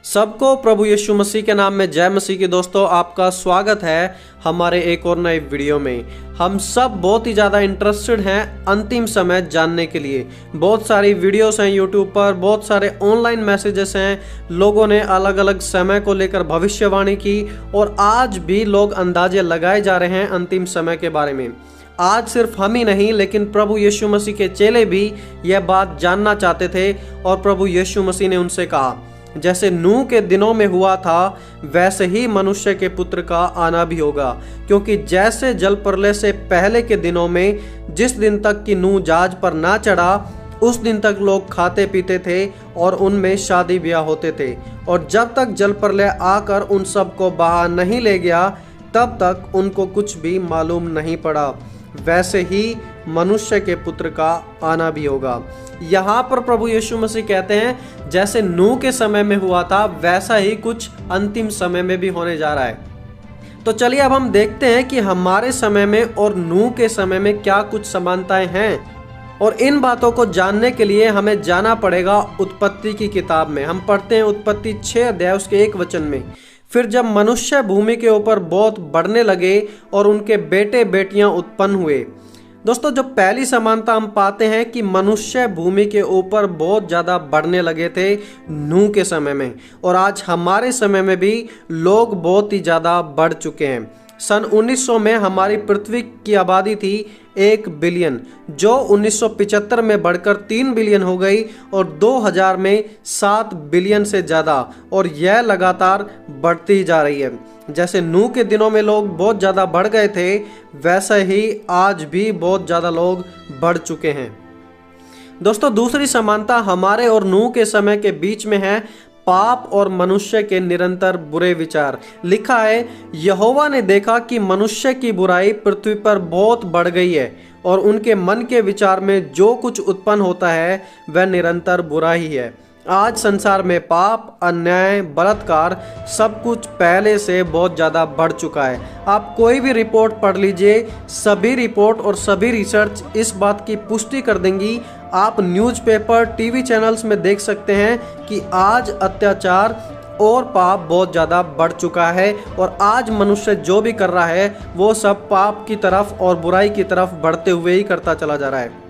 सबको प्रभु यीशु मसीह के नाम में जय मसीह की। दोस्तों, आपका स्वागत है हमारे एक और नए वीडियो में। हम सब बहुत ही ज़्यादा इंटरेस्टेड हैं अंतिम समय जानने के लिए। बहुत सारी वीडियोस हैं यूट्यूब पर, बहुत सारे ऑनलाइन मैसेजेस हैं। लोगों ने अलग अलग समय को लेकर भविष्यवाणी की और आज भी लोग अंदाजे लगाए जा रहे हैं अंतिम समय के बारे में। आज सिर्फ हम ही नहीं, लेकिन प्रभु यीशु मसीह के चेले भी यह बात जानना चाहते थे और प्रभु यीशु मसीह ने उनसे कहा, जैसे नूह के दिनों में हुआ था वैसे ही मनुष्य के पुत्र का आना भी होगा। क्योंकि जैसे जल प्रलय से पहले के दिनों में जिस दिन तक कि नूह जहाज पर ना चढ़ा उस दिन तक लोग खाते पीते थे और उनमें शादी ब्याह होते थे, और जब तक जल प्रलय आकर उन सबको बहा नहीं ले गया तब तक उनको कुछ भी मालूम नहीं पड़ा। वैसे ही मनुष्य के पुत्र का आना भी होगा। यहाँ पर प्रभु यीशु मसीह कहते हैं जैसे नूह के समय में हुआ था वैसा ही कुछ अंतिम समय में भी होने जा रहा है। तो चलिए अब हम देखते हैं कि हमारे समय में और नूह के समय में क्या कुछ समानताएं हैं। और इन बातों को जानने के लिए हमें जाना पड़ेगा उत्पत्ति की किताब में। हम पढ़ते हैं उत्पत्ति 6 अध्याय उसके 1 वचन में, फिर जब मनुष्य भूमि के ऊपर बहुत बढ़ने लगे और उनके बेटे बेटियां उत्पन्न हुए। दोस्तों, जो पहली समानता हम पाते हैं कि मनुष्य भूमि के ऊपर बहुत ज़्यादा बढ़ने लगे थे नूह के समय में, और आज हमारे समय में भी लोग बहुत ही ज़्यादा बढ़ चुके हैं। सन 1900 में हमारी पृथ्वी की आबादी थी 1 बिलियन, जो 1975 में बढ़कर 3 बिलियन हो गई, और 2000 में 7 बिलियन से ज़्यादा, और यह लगातार बढ़ती ही जा रही है। जैसे नूह के दिनों में लोग बहुत ज़्यादा बढ़ गए थे वैसे ही आज भी बहुत ज़्यादा लोग बढ़ चुके हैं। दोस्तों, दूसरी समानता हमारे और नूह के समय के बीच में है पाप और मनुष्य के निरंतर बुरे विचार। लिखा है, यहोवा ने देखा कि मनुष्य की बुराई पृथ्वी पर बहुत बढ़ गई है और उनके मन के विचार में जो कुछ उत्पन्न होता है वह निरंतर बुरा ही है। आज संसार में पाप, अन्याय, बलात्कार सब कुछ पहले से बहुत ज़्यादा बढ़ चुका है। आप कोई भी रिपोर्ट पढ़ लीजिए, सभी रिपोर्ट और सभी रिसर्च इस बात की पुष्टि कर देंगी। आप न्यूज़पेपर, टीवी चैनल्स में देख सकते हैं कि आज अत्याचार और पाप बहुत ज़्यादा बढ़ चुका है, और आज मनुष्य जो भी कर रहा है वो सब पाप की तरफ और बुराई की तरफ बढ़ते हुए ही करता चला जा रहा है।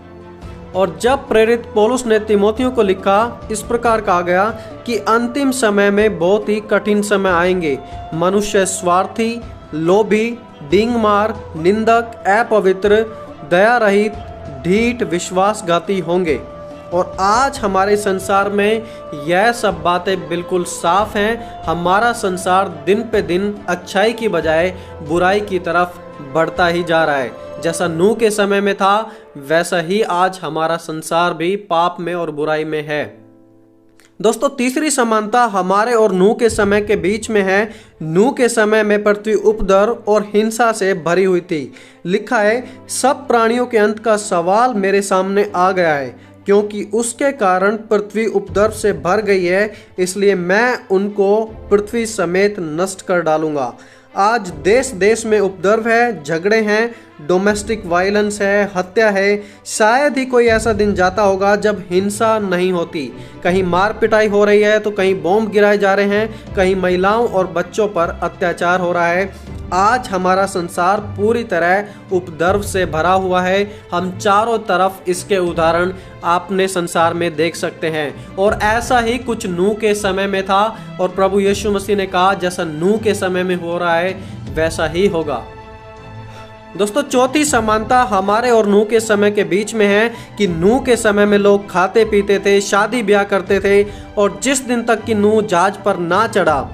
और जब प्रेरित पौलुस ने तीमुथियों को लिखा, इस प्रकार कहा गया कि अंतिम समय में बहुत ही कठिन समय आएंगे। मनुष्य स्वार्थी, लोभी, डींगमार, निंदक, अपवित्र, दया रहित, ढीठ, विश्वासघाती होंगे। और आज हमारे संसार में यह सब बातें बिल्कुल साफ हैं। हमारा संसार दिन पे दिन अच्छाई की बजाय बुराई की तरफ बढ़ता ही जा रहा है। जैसा नूह के समय में था वैसा ही आज हमारा संसार भी पाप में और बुराई में है। दोस्तों, तीसरी समानता हमारे और नूह के समय के बीच में है। नूह के समय में पृथ्वी उपद्रव और हिंसा से भरी हुई थी। लिखा है, सब प्राणियों के अंत का सवाल मेरे सामने आ गया है, क्योंकि उसके कारण पृथ्वी उपद्रव से भर गई है, इसलिए मैं उनको पृथ्वी समेत नष्ट कर डालूंगा। आज देश देश में उपद्रव है, झगड़े हैं, डोमेस्टिक वायलेंस है, हत्या है। शायद ही कोई ऐसा दिन जाता होगा जब हिंसा नहीं होती। कहीं मार पिटाई हो रही है तो कहीं बॉम्ब गिराए जा रहे हैं, कहीं महिलाओं और बच्चों पर अत्याचार हो रहा है। आज हमारा संसार पूरी तरह उपद्रव से भरा हुआ है। हम चारों तरफ इसके उदाहरण आपने संसार में देख सकते हैं। और ऐसा ही कुछ नूह के समय में था, और प्रभु यीशु मसीह ने कहा जैसा नूह के समय में हो रहा है वैसा ही होगा। दोस्तों, चौथी समानता हमारे और नूह के समय के बीच में है कि नूह के समय में लोग खाते पीते थे, शादी ब्याह करते थे, और जिस दिन तक कि नूह जहाज पर ना चढ़ा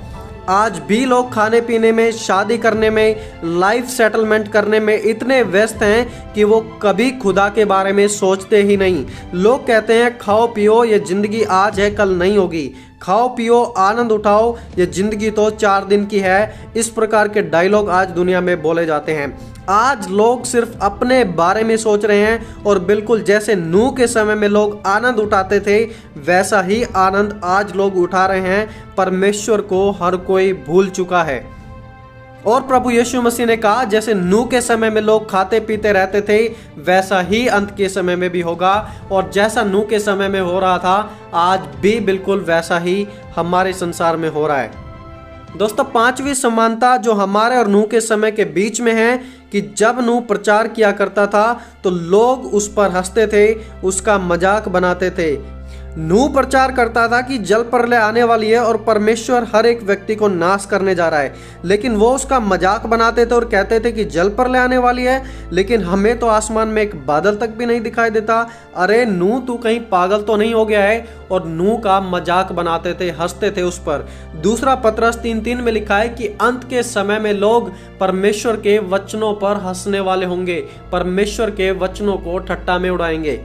आज भी लोग खाने पीने में, शादी करने में, लाइफ सेटलमेंट करने में इतने व्यस्त हैं कि वो कभी खुदा के बारे में सोचते ही नहीं। लोग कहते हैं खाओ पियो, ये जिंदगी आज है कल नहीं होगी, खाओ पियो आनंद उठाओ, ये जिंदगी तो 4 दिन की है। इस प्रकार के डायलॉग आज दुनिया में बोले जाते हैं। आज लोग सिर्फ अपने बारे में सोच रहे हैं, और बिल्कुल जैसे नूह के समय में लोग आनंद उठाते थे वैसा ही आनंद आज लोग उठा रहे हैं। परमेश्वर को हर कोई भूल चुका है। और प्रभु यीशु मसीह ने कहा जैसे नूह के समय में लोग खाते पीते रहते थे वैसा ही अंत के समय में भी होगा, और जैसा नूह के समय में हो रहा था आज भी बिल्कुल वैसा ही हमारे संसार में हो रहा है। दोस्तों, पांचवी समानता जो हमारे और नूह के समय के बीच में है कि जब नूह प्रचार किया करता था तो लोग उस पर हंसते थे, उसका मजाक बनाते थे। नूह प्रचार करता था कि जल प्रलय आने वाली है और परमेश्वर हर एक व्यक्ति को नाश करने जा रहा है, लेकिन वो उसका मजाक बनाते थे और कहते थे कि जल प्रलय आने वाली है, लेकिन हमें तो आसमान में एक बादल तक भी नहीं दिखाई देता। अरे नूह, तू कहीं पागल तो नहीं हो गया है? और नूह का मजाक बनाते थे, हंसते थे उस पर। दूसरा पतरस 3:3 में लिखा है कि अंत के समय में लोग परमेश्वर के वचनों पर हंसने वाले होंगे, परमेश्वर के वचनों को ठट्टा में उड़ाएंगे।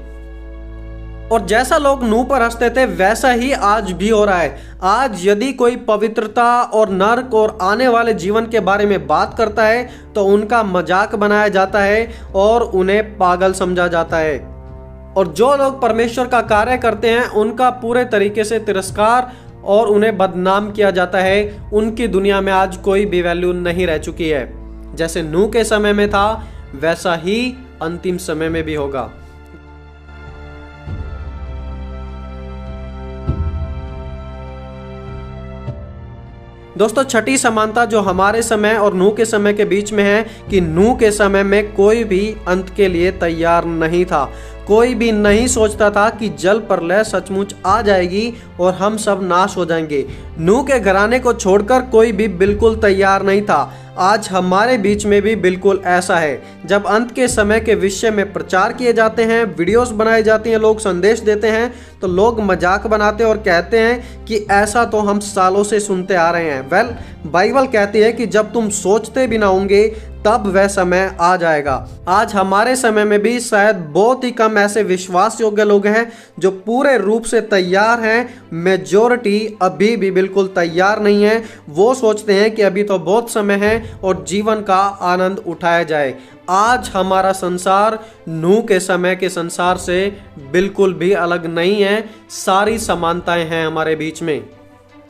और जैसा लोग नूह पर हंसते थे वैसा ही आज भी हो रहा है। आज यदि कोई पवित्रता और नरक और आने वाले जीवन के बारे में बात करता है तो उनका मजाक बनाया जाता है और उन्हें पागल समझा जाता है। और जो लोग परमेश्वर का कार्य करते हैं उनका पूरे तरीके से तिरस्कार और उन्हें बदनाम किया जाता है। उनकी दुनिया में आज कोई भी वैल्यू नहीं रह चुकी है। जैसे नूह के समय में था वैसा ही अंतिम समय में भी होगा। दोस्तों, छठी समानता जो हमारे समय और नूह के समय के बीच में है कि नूह के समय में कोई भी अंत के लिए तैयार नहीं था। कोई भी नहीं सोचता था कि जल प्रलय सचमुच आ जाएगी और हम सब नाश हो जाएंगे। नूह के घराने को छोड़कर कोई भी बिल्कुल तैयार नहीं था। आज हमारे बीच में भी बिल्कुल ऐसा है। जब अंत के समय के विषय में प्रचार किए जाते हैं, वीडियोस बनाई जाती हैं, लोग संदेश देते हैं, तो लोग मजाक बनाते हैं और कहते हैं कि ऐसा तो हम सालों से सुनते आ रहे हैं। बाइबल कहती है कि जब तुम सोचते भी ना होंगे तब वह समय आ जाएगा। आज हमारे समय में भी शायद बहुत ही कम ऐसे विश्वास योग्य लोग हैं जो पूरे रूप से तैयार हैं। मेजॉरिटी अभी भी बिल्कुल तैयार नहीं है। वो सोचते हैं कि अभी तो बहुत समय है और जीवन का आनंद उठाया जाए। आज हमारा संसार नूह के समय के संसार से बिल्कुल भी अलग नहीं है। सारी समानताएं हैं हमारे बीच में।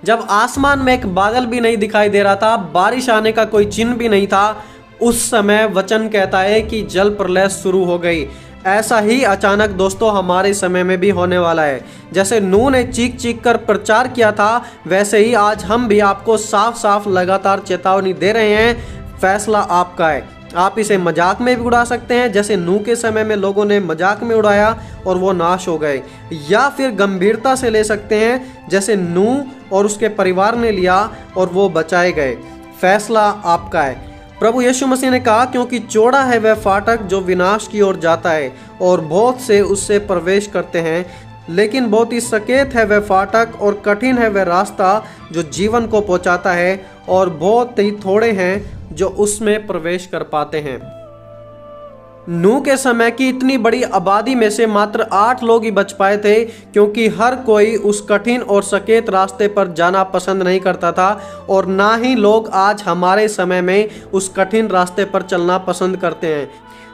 जब आसमान में एक बादल भी नहीं दिखाई दे रहा था, बारिश आने का कोई चिन्ह भी नहीं था, उस समय वचन कहता है कि जल प्रलय शुरू हो गई। ऐसा ही अचानक दोस्तों हमारे समय में भी होने वाला है। जैसे नूह ने चीख चीख कर प्रचार किया था वैसे ही आज हम भी आपको साफ साफ लगातार चेतावनी दे रहे हैं। फैसला आपका है। आप इसे मजाक में भी उड़ा सकते हैं जैसे नूह के समय में लोगों ने मजाक में उड़ाया और वो नाश हो गए, या फिर गंभीरता से ले सकते हैं जैसे नूह और उसके परिवार ने लिया और वो बचाए गए। फैसला आपका है। प्रभु यीशु मसीह ने कहा क्योंकि चौड़ा है वह फाटक जो विनाश की ओर जाता है और बहुत से उससे प्रवेश करते हैं, लेकिन बहुत ही सकेत है वह फाटक और कठिन है वह रास्ता जो जीवन को पहुंचाता है और बहुत ही थोड़े हैं जो उसमें प्रवेश कर पाते हैं। नूह के समय की इतनी बड़ी आबादी में से मात्र 8 लोग ही बच पाए थे क्योंकि हर कोई उस कठिन और सकेत रास्ते पर जाना पसंद नहीं करता था, और ना ही लोग आज हमारे समय में उस कठिन रास्ते पर चलना पसंद करते हैं।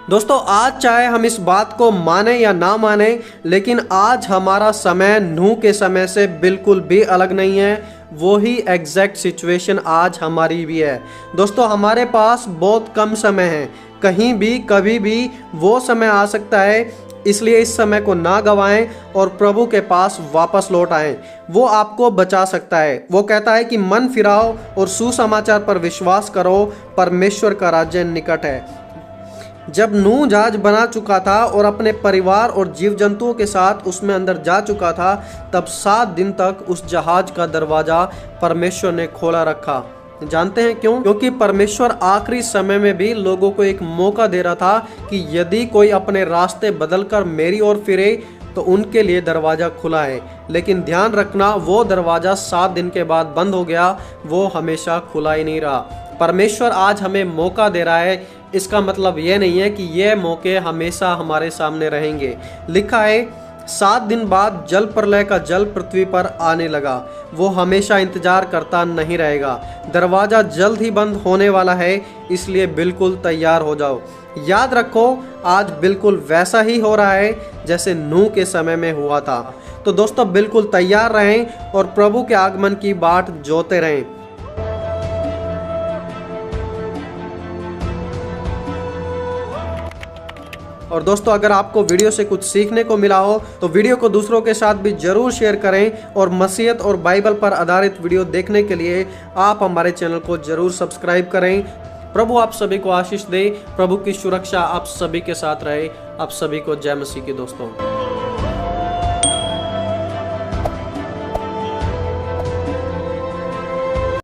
दोस्तों, आज चाहे हम इस बात को माने या ना माने, लेकिन आज हमारा समय नूह के समय से बिल्कुल भी अलग नहीं है। वो ही एग्जैक्ट सिचुएशन आज हमारी भी है। दोस्तों, हमारे पास बहुत कम समय है। कहीं भी कभी भी वो समय आ सकता है, इसलिए इस समय को ना गवाएं और प्रभु के पास वापस लौट आएं। वो आपको बचा सकता है। वो कहता है कि मन फिराओ और सुसमाचार पर विश्वास करो, परमेश्वर का राज्य निकट है। जब नूह जहाज बना चुका था और अपने परिवार और जीव जंतुओं के साथ उसमें अंदर जा चुका था, तब 7 दिन तक उस जहाज का दरवाजा परमेश्वर ने खोला रखा। जानते हैं क्यों? क्योंकि परमेश्वर आखिरी समय में भी लोगों को एक मौका दे रहा था कि यदि कोई अपने रास्ते बदलकर मेरी ओर फिरे तो उनके लिए दरवाजा खुला है। लेकिन ध्यान रखना, वो दरवाजा 7 दिन के बाद बंद हो गया, वो हमेशा खुला ही नहीं रहा। परमेश्वर आज हमें मौका दे रहा है, इसका मतलब ये नहीं है कि ये मौके हमेशा हमारे सामने रहेंगे। लिखा है 7 दिन बाद जल प्रलय का जल पृथ्वी पर आने लगा। वो हमेशा इंतजार करता नहीं रहेगा। दरवाजा जल्द ही बंद होने वाला है, इसलिए बिल्कुल तैयार हो जाओ। याद रखो, आज बिल्कुल वैसा ही हो रहा है जैसे नूह के समय में हुआ था। तो दोस्तों, बिल्कुल तैयार रहें और प्रभु के आगमन की बाट जोते रहें। और दोस्तों अगर आपको वीडियो से कुछ सीखने को मिला हो तो वीडियो को दूसरों के साथ भी जरूर शेयर करें और मसीहत और बाइबल पर आधारित वीडियो देखने के लिए आप हमारे चैनल को जरूर सब्सक्राइब करें। प्रभु आप सभी को आशीष दे, प्रभु की सुरक्षा आप सभी के साथ रहे। आप सभी को जय मसीह की दोस्तों।